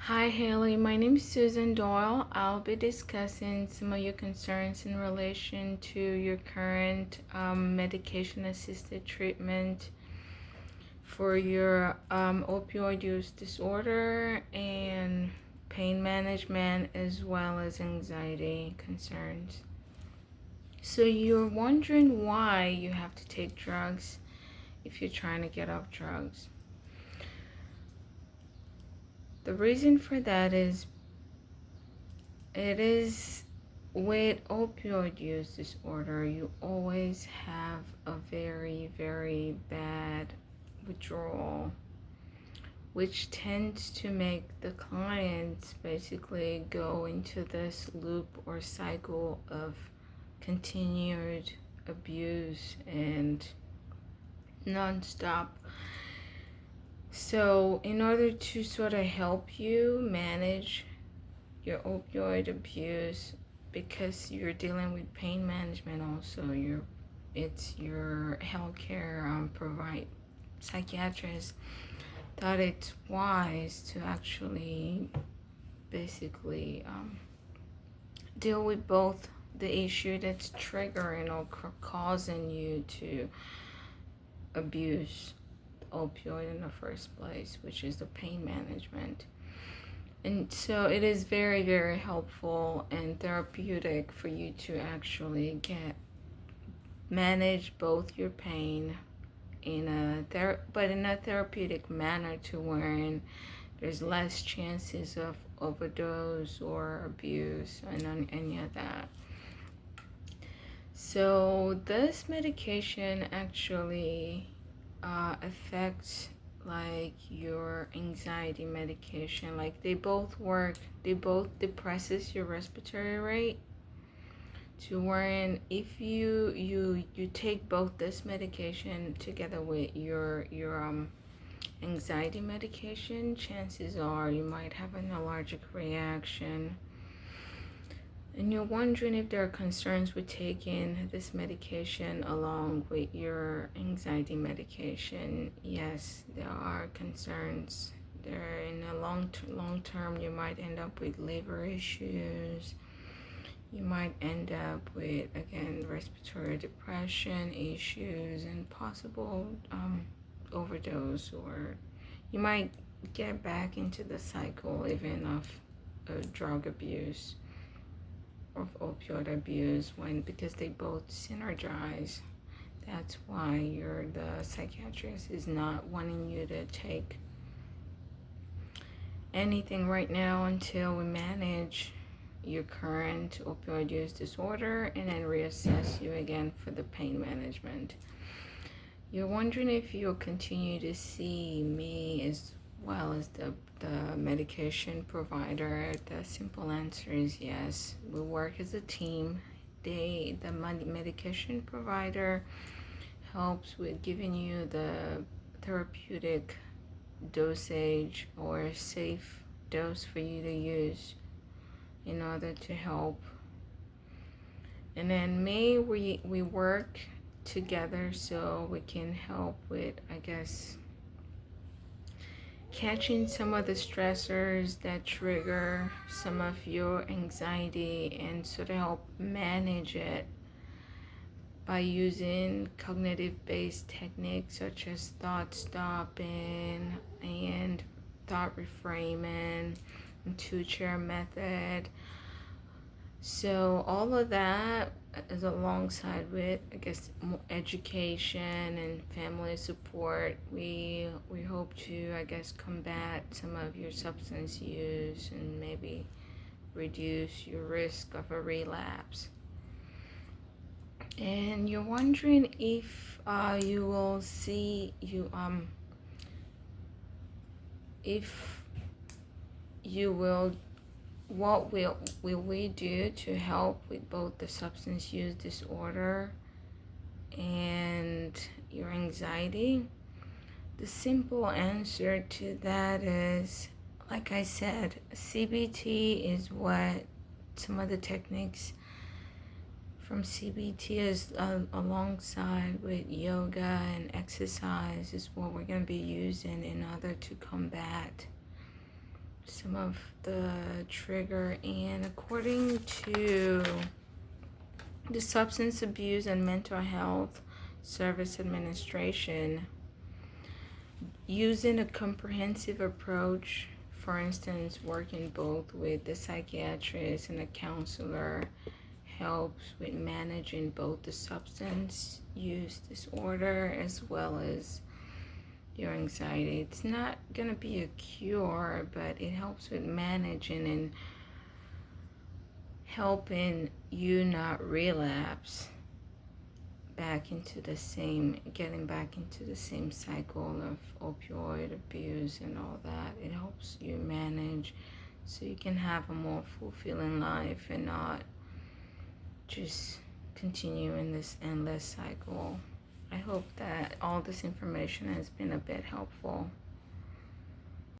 Hi Haley, my name is Susan Doyle. I'll be discussing some of your concerns in relation to your current medication assisted treatment for your opioid use disorder and pain management as well as anxiety concerns. So you're wondering why you have to take drugs if you're trying to get off drugs. The reason for that is it is with opioid use disorder, you always have a very, very bad withdrawal, which tends to make the clients basically go into this loop or cycle of continued abuse and nonstop. So, in order to sort of help you manage your opioid abuse, because you're dealing with pain management also, it's your healthcare provide psychiatrist thought it's wise to actually basically deal with both the issue that's triggering or causing you to abuse opioid in the first place, which is the pain management. And so it is very, very helpful and therapeutic for you to actually manage both your pain in a therapeutic manner, to wherein there's less chances of overdose or abuse and any of that. So this medication actually affects like your anxiety medication. Like they both work, they both depresses your respiratory rate, to wherein if you take both this medication together with your anxiety medication, chances are you might have an allergic reaction. And you're wondering if there are concerns with taking this medication along with your anxiety medication. Yes, there are concerns. There, in the long term, you might end up with liver issues. You might end up with, again, respiratory depression issues and possible overdose, or you might get back into the cycle even of drug abuse, of opioid abuse, because they both synergize. That's why the psychiatrist is not wanting you to take anything right now until we manage your current opioid use disorder and then reassess you again for the pain management. You're wondering if you'll continue to see me as well as the medication provider. The simple answer is yes. We work as a team. The medication provider helps with giving you the therapeutic dosage or safe dose for you to use in order to help. And then we work together so we can help with, I guess, catching some of the stressors that trigger some of your anxiety, and sort of help manage it by using cognitive based techniques such as thought stopping and thought reframing and two-chair method. So all of that is alongside with, I guess, more education and family support. We hope to, I guess, combat some of your substance use and maybe reduce your risk of a relapse. And you're wondering if you will see you if you will what will we do to help with both the substance use disorder and your anxiety? The simple answer to that is, like I said, CBT is what some of the techniques from CBT is alongside with yoga and exercise is what we're going to be using in order to combat some of the trigger. And according to the Substance Abuse and Mental Health Service Administration, using a comprehensive approach, for instance, working both with the psychiatrist and a counselor, helps with managing both the substance use disorder as well as your anxiety. It's not going to be a cure, but it helps with managing and helping you not relapse back into the same, getting back into the same cycle of opioid abuse and all that. It helps you manage so you can have a more fulfilling life and not just continue in this endless cycle. I hope that all this information has been a bit helpful.